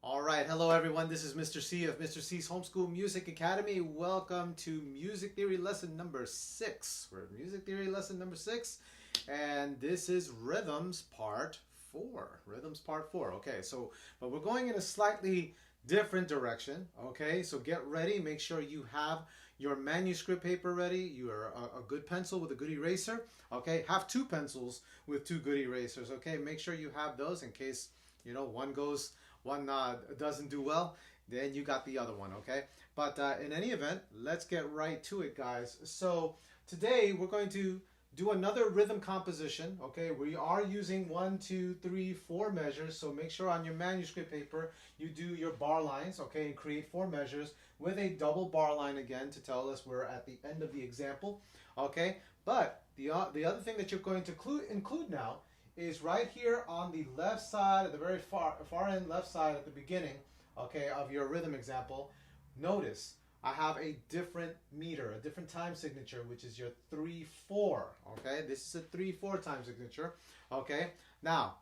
All right, hello everyone. This is Mr. C of Mr. C's Homeschool Music Academy. Welcome to Music Theory Lesson number 6. We're at Music Theory Lesson number 6, and this is Rhythms Part 4. Rhythms Part 4. Okay, but we're going in a slightly different direction. Okay, so get ready. Make sure you have your manuscript paper ready. You are a good pencil with a good eraser. Okay, have 2 pencils with 2 good erasers. Okay, make sure you have those in case one doesn't do well, then you got the other one. Okay, but in any event, let's get right to it, guys. So today we're going to do another rhythm composition. Okay, we are using 1 2 3 4 measures, so make sure on your manuscript paper you do your bar lines, okay, and create 4 measures with a double bar line again to tell us we're at the end of the example. Okay, but the other thing that you're going to include now is right here on the left side, at the very far end left side at the beginning, okay, of your rhythm example. Notice I have a different meter, a different time signature, which is your 3/4. Okay, this is a 3/4 time signature. Okay, now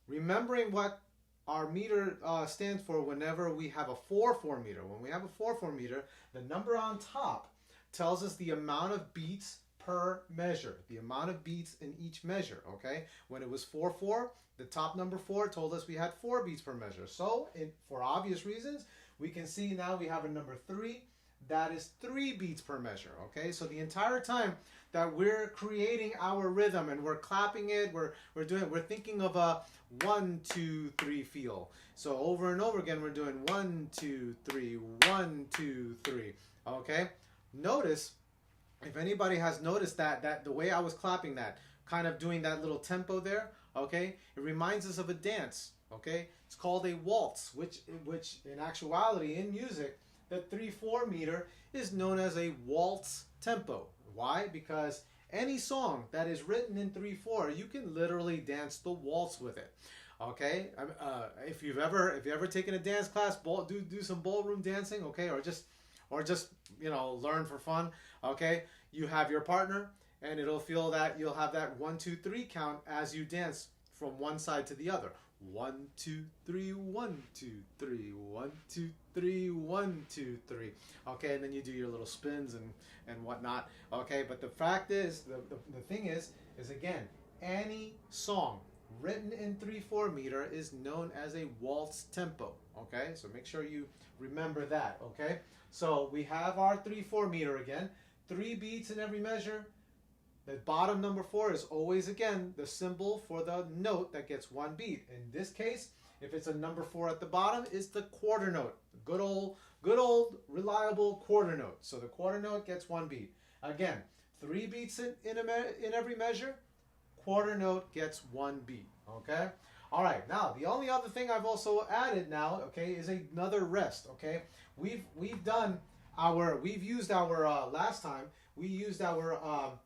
remembering what our meter stands for whenever we have a 4/4 meter. When we have a 4/4 meter, the number on top tells us the amount of beats per measure, the amount of beats in each measure. Okay, when it was 4/4, the top number 4 told us we had 4 beats per measure. So for obvious reasons, we can see now we have a number 3 that is 3 beats per measure. Okay, so the entire time that we're creating our rhythm and we're clapping it, we're thinking of a 1 2 3 feel. So over and over again we're doing 1 2 3 1 2 3. Okay, notice, if anybody has noticed that the way I was clapping that, kind of doing that little tempo there, okay, it reminds us of a dance. Okay, it's called a waltz, which in actuality in music, the 3/4 meter is known as a waltz tempo. Why? Because any song that is written in 3/4, you can literally dance the waltz with it. Okay, if you've ever taken a dance class, do some ballroom dancing, okay, or just learn for fun. Okay, you have your partner, and it'll feel that you'll have that 1 2 3 count as you dance from one side to the other. 1 2 3 1 2 3 1 2 3 1 2 3. Okay, and then you do your little spins and whatnot. Okay, but the fact is, the thing is again, any song written in 3/4 meter is known as a waltz tempo. Okay, so make sure you remember that. Okay, so we have our 3/4 meter again, 3 beats in every measure. The bottom number 4 is always, again, the symbol for the note that gets 1 beat. In this case, if it's a number 4 at the bottom, it's the quarter note. Good old reliable quarter note. So the quarter note gets 1 beat. Again, 3 beats in every measure. Quarter note gets 1 beat. Okay? All right. Now, the only other thing I've also added now, okay, is another rest. Okay? We've used our last time we used our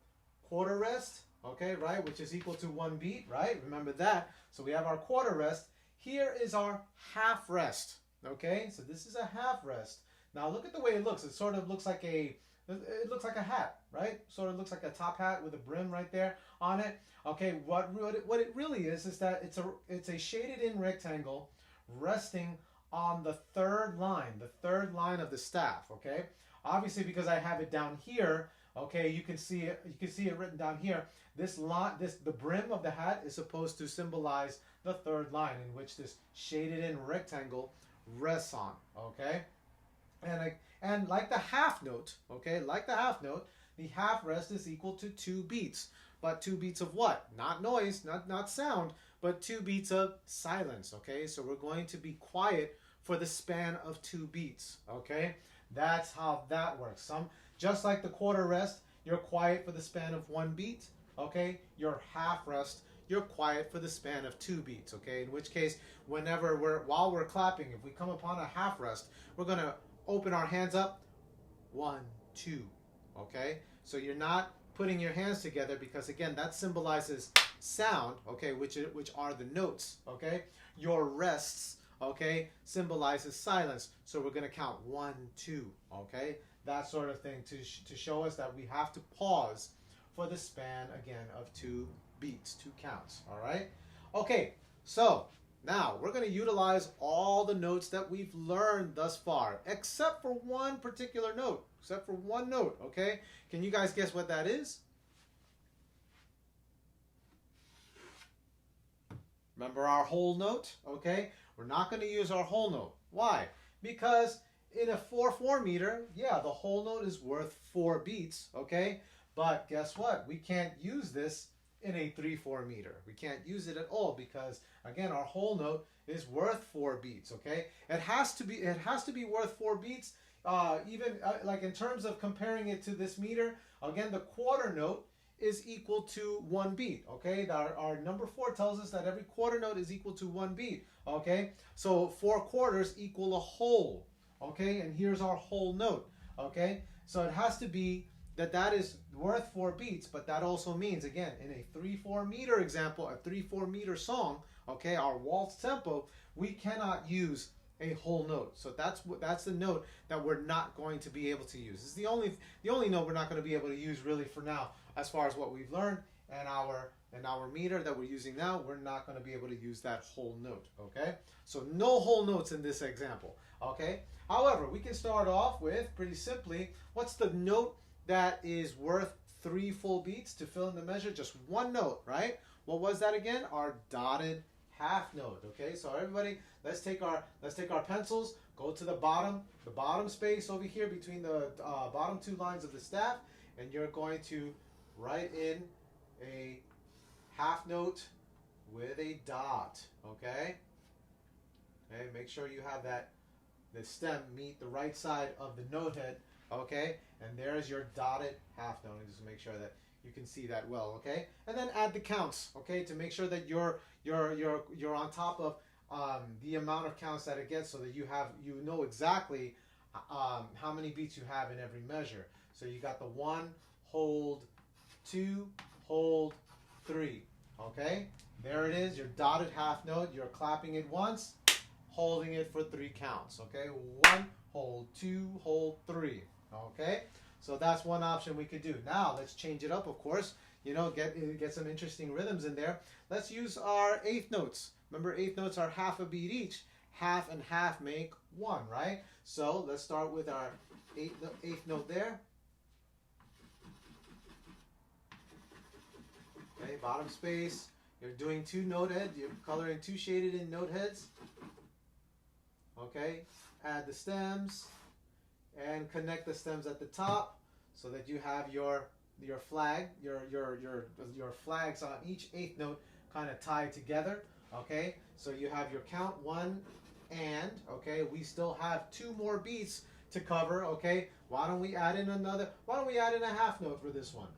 quarter rest, okay, right, which is equal to 1 beat, right? Remember that. So we have our quarter rest. Here is our half rest, okay? So this is a half rest. Now look at the way it looks. It sort of looks like a hat, right? Sort of looks like a top hat with a brim right there on it. Okay, what it really is that it's a shaded in rectangle resting on the third line of the staff. Okay, obviously because I have it down here. Okay, you can see it written down here. The brim of the hat is supposed to symbolize the third line in which this shaded in rectangle rests on. Okay, and like the half note, okay, the half rest is equal to 2 beats. But 2 beats of what? Not noise, not sound, but 2 beats of silence. Okay, so we're going to be quiet for the span of 2 beats. Okay, that's how that works. Just like the quarter rest, you're quiet for the span of 1 beat. Okay, your half rest, you're quiet for the span of 2 beats. Okay, in which case, while we're clapping, if we come upon a half rest, we're gonna open our hands up. 1 2. Okay, so you're not putting your hands together because again that symbolizes sound. Okay, which are the notes. Okay, your rests, okay, symbolizes silence. So we're gonna count 1 2. Okay. That sort of thing to show us that we have to pause for the span, again, of 2 beats, 2 counts. All right? Okay, so Now, we're going to utilize all the notes that we've learned thus far, except for one particular note, except for one note, okay? Can you guys guess what that is? Remember our whole note, okay? We're not going to use our whole note. Why? Because in a 4/4 meter, yeah, the whole note is worth 4 beats, okay? But guess what? We can't use this in a 3/4 meter. We can't use it at all because, again, our whole note is worth 4 beats, okay? It has to be worth 4 beats, even like in terms of comparing it to this meter. Again, the quarter note is equal to 1 beat, okay? Our number 4 tells us that every quarter note is equal to 1 beat, okay? So 4 quarters equal a whole, okay? And here's our whole note, okay? So it has to be that is worth 4 beats, but that also means, again, in a 3/4 meter example, a 3/4 meter song, okay, our waltz tempo, we cannot use a whole note. So that's the note that we're not going to be able to use. It's the only note we're not going to be able to use really for now, as far as what we've learned and our meter that we're using now. We're not going to be able to use that whole note, okay? So no whole notes in this example, okay? However, we can start off with, pretty simply, what's the note that is worth 3 full beats to fill in the measure? Just one note, right? What was that again? Our dotted half note, okay? So everybody, let's take our pencils, go to the bottom space over here between the bottom 2 lines of the staff, and you're going to write in a half note with a dot, okay? Okay, make sure you have the stem meet the right side of the note head, okay? And there's your dotted half note. And just make sure that you can see that well, okay? And then add the counts, okay, to make sure that you're on top of the amount of counts that it gets, so that you know exactly how many beats you have in every measure. So you got the 1, hold, 2, hold, 3, okay? There it is, your dotted half note. You're clapping it once, holding it for 3 counts, okay? 1, hold, 2, hold, 3, okay? So that's one option we could do. Now let's change it up, of course. You know, get some interesting rhythms in there. Let's use our 8th notes. Remember, 8th notes are half a beat each. Half and half make 1, right? So let's start with our 8th note there. Okay, bottom space. You're doing 2 note heads. You're coloring 2 shaded in note heads. Okay, add the stems and connect the stems at the top so that you have your flag, your flags on each 8th note kind of tied together. Okay, so you have your count 1 and, okay, we still have 2 more beats to cover. Okay, why don't we add in a half note for this one?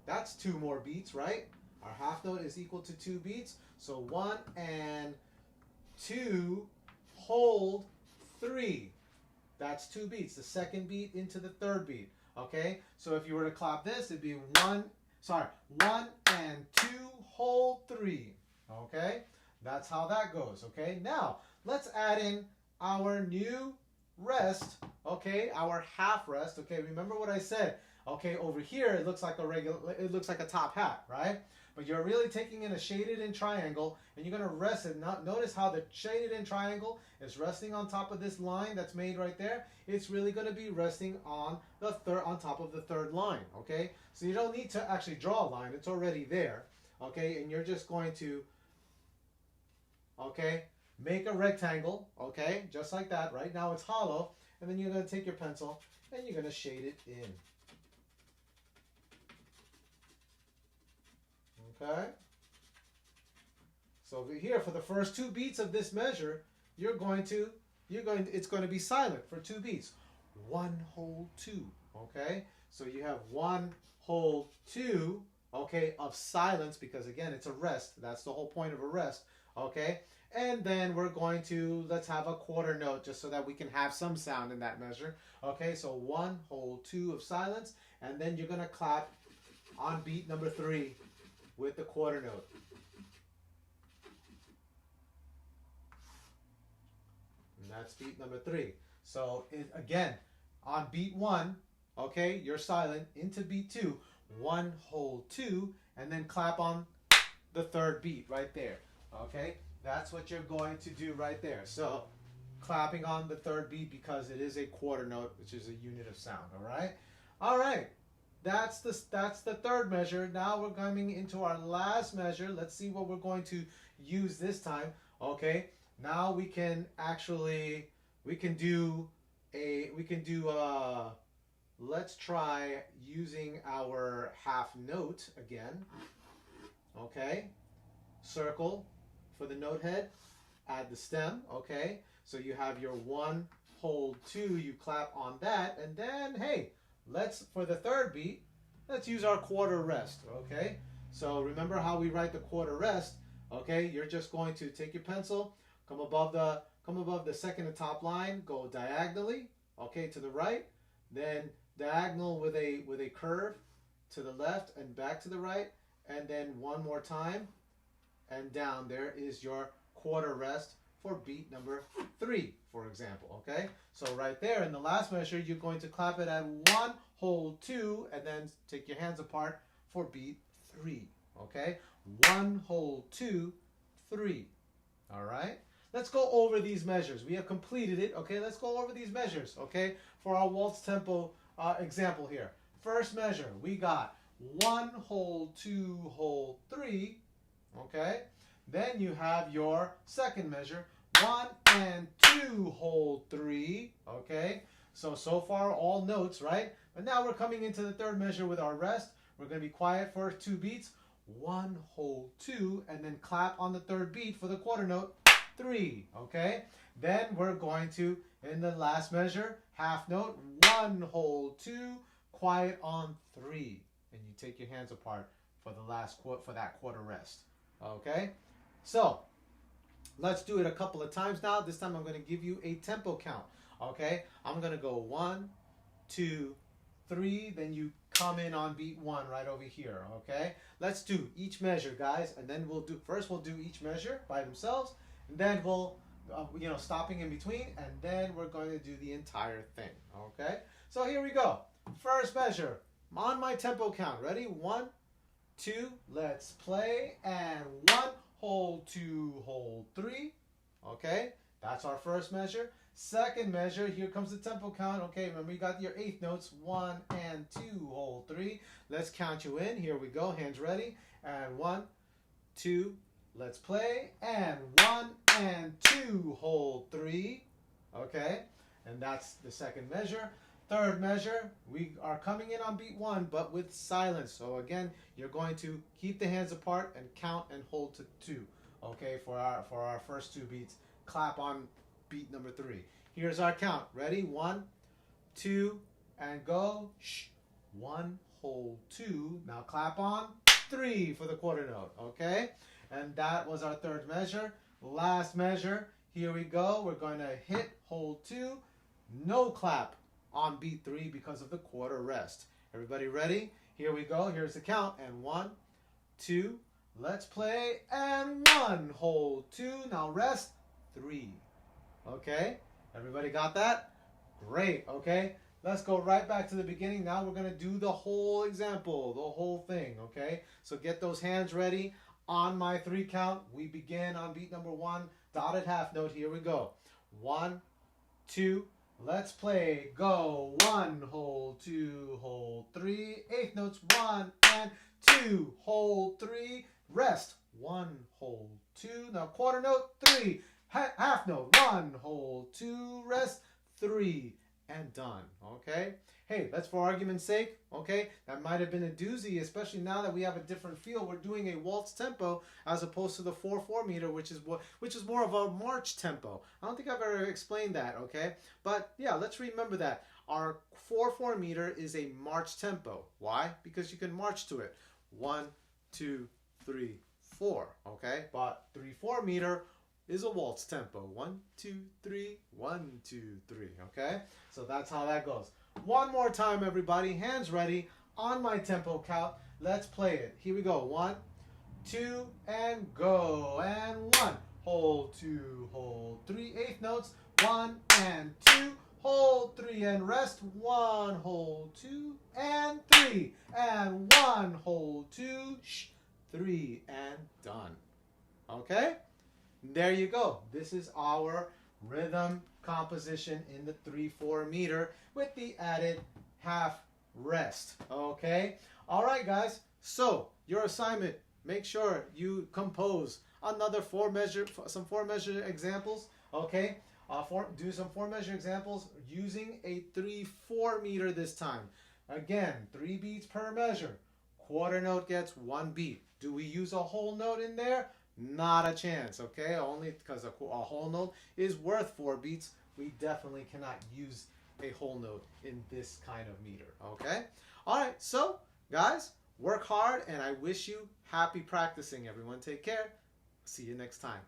That's 2 more beats, right? Our half note is equal to 2 beats. So 1 and 2, hold, 3. That's 2 beats. The second beat into the third beat. Okay? So if you were to clap this, it'd be 1 and 2, hold, 3. Okay? That's how that goes. Okay? Now, let's add in our new rest. Okay? Our half rest. Okay? Remember what I said. Okay, over here it looks like a top hat, right? But you're really taking in a shaded in triangle, and you're going to rest it. Notice how the shaded in triangle is resting on top of this line that's made right there. It's really going to be resting on top of the 3rd line, okay? So you don't need to actually draw a line. It's already there, okay? And you're just going to, okay, make a rectangle, okay? Just like that. Right now it's hollow, and then you're going to take your pencil and you're going to shade it in. Okay, so over here for the first 2 beats of this measure, it's going to be silent for 2 beats. 1, hold, 2. Okay, so you have 1, hold, 2. Okay, of silence, because again it's a rest. That's the whole point of a rest. Okay, and then let's have a quarter note just so that we can have some sound in that measure. Okay, so 1, hold, 2 of silence, and then you're going to clap on beat number 3. With the quarter note. And that's beat number 3. So again, on beat 1, okay, you're silent, into beat 2, 1, hold, 2, and then clap on the 3rd beat right there. Okay, That's what you're going to do right there. So clapping on the third beat because it is a quarter note, which is a unit of sound. All right. All right. That's the third measure. Now we're coming into our last measure. Let's see what we're going to use this time. Okay. Now we can actually let's try using our half note again. Okay. Circle for the note head. Add the stem. Okay. So you have your 1, hold 2, you clap on that, and then hey, for the third beat, let's use our quarter rest. Okay. So remember how we write the quarter rest. Okay. You're just going to take your pencil, come above the second to top line, go diagonally. Okay, to the right, then diagonal with a curve to the left and back to the right, and then one more time and down. There is your quarter rest for beat number 3, for example. Okay, so right there in the last measure, you're going to clap it at 1, hold 2, and then take your hands apart for beat 3. Okay, 1, hold 2, 3. All right. Let's go over these measures. We have completed it. Okay, let's go over these measures. Okay, for our waltz tempo example here. First measure, we got 1, hold 2, hold 3. Okay, then you have your second measure, 1 and 2, hold 3. Okay, so far all notes, right? But now we're coming into the third measure with our rest. We're going to be quiet for 2 beats. 1, hold 2, and then clap on the third beat for the quarter note, 3. Okay, then we're going to, in the last measure, half note, 1, hold 2, quiet on 3, and you take your hands apart for that quarter rest. Okay, so let's do it a couple of times now. This time I'm going to give you a tempo count. Okay, I'm going to go 1, 2, 3, then you come in on beat 1 right over here. Okay, let's do each measure, guys, and then we'll do each measure by themselves, and then we'll stopping in between, and then we're going to do the entire thing. Okay, so here we go. First measure on my tempo count. Ready? 1, 2, let's play, and 1, hold 2, hold 3. Okay, that's our first measure. Second measure, here comes the tempo count. Okay, remember you got your 8th notes, 1 and 2, hold 3. Let's count you in. Here we go, hands ready. And 1, 2, let's play. And 1 and 2, hold 3. Okay, and that's the second measure. Third measure, we are coming in on beat 1, but with silence. So again, you're going to keep the hands apart and count and hold to 2. Okay, for our first 2 beats. Clap on beat number 3. Here's our count. Ready? 1, 2, and go. Shh. 1, hold 2. Now clap on 3 for the quarter note. Okay? And that was our third measure. Last measure. Here we go. We're going to hit, hold 2. No clap on beat 3 because of the quarter rest. Everybody ready? Here we go. Here's the count. And 1, 2, let's play. And 1, hold 2. Now rest. 3. Okay, everybody got that? Great. Okay, let's go right back to the beginning. Now we're going to do the whole example, the whole thing. Okay, so get those hands ready. On my 3 count, we begin on beat number 1, dotted half note. Here we go. 1, 2, let's play. Go. 1, hold 2, hold 3. 8th notes, 1 and 2, hold 3. Rest. 1, hold 2. Now quarter note, 3. Half note, 1, hold 2, rest, 3, and done. Okay, hey, that's for argument's sake. Okay, that might have been a doozy, especially now that we have a different feel. We're doing a waltz tempo as opposed to the 4/4 meter, which is more of a march tempo. I don't think I've ever explained that. Okay, but yeah, let's remember that our 4/4 meter is a march tempo. Why? Because you can march to it. 1, 2, 3, 4. Okay, but 3/4 meter is a waltz tempo. 1, 2, 3, 1, 2, 3. Okay, so that's how that goes. One more time, everybody. Hands ready. On my tempo count, let's play it. Here we go. 1, 2, and go. And 1, hold 2, hold 3. 8th notes. 1 and 2, hold 3, and rest. 1, hold 2, and 3, and 1, hold 2, 3, and done. Okay. There you go. This is our rhythm composition in the 3/4 meter with the added half rest. Okay? All right, guys. So, your assignment, make sure you compose another some 4-measure examples. Okay? Do some 4-measure examples using a 3/4 meter this time. Again, 3 beats per measure. Quarter note gets 1 beat. Do we use a whole note in there? Not a chance, okay? Only because a whole note is worth 4 beats. We definitely cannot use a whole note in this kind of meter, okay? All right, so guys, work hard, and I wish you happy practicing, everyone. Take care. See you next time.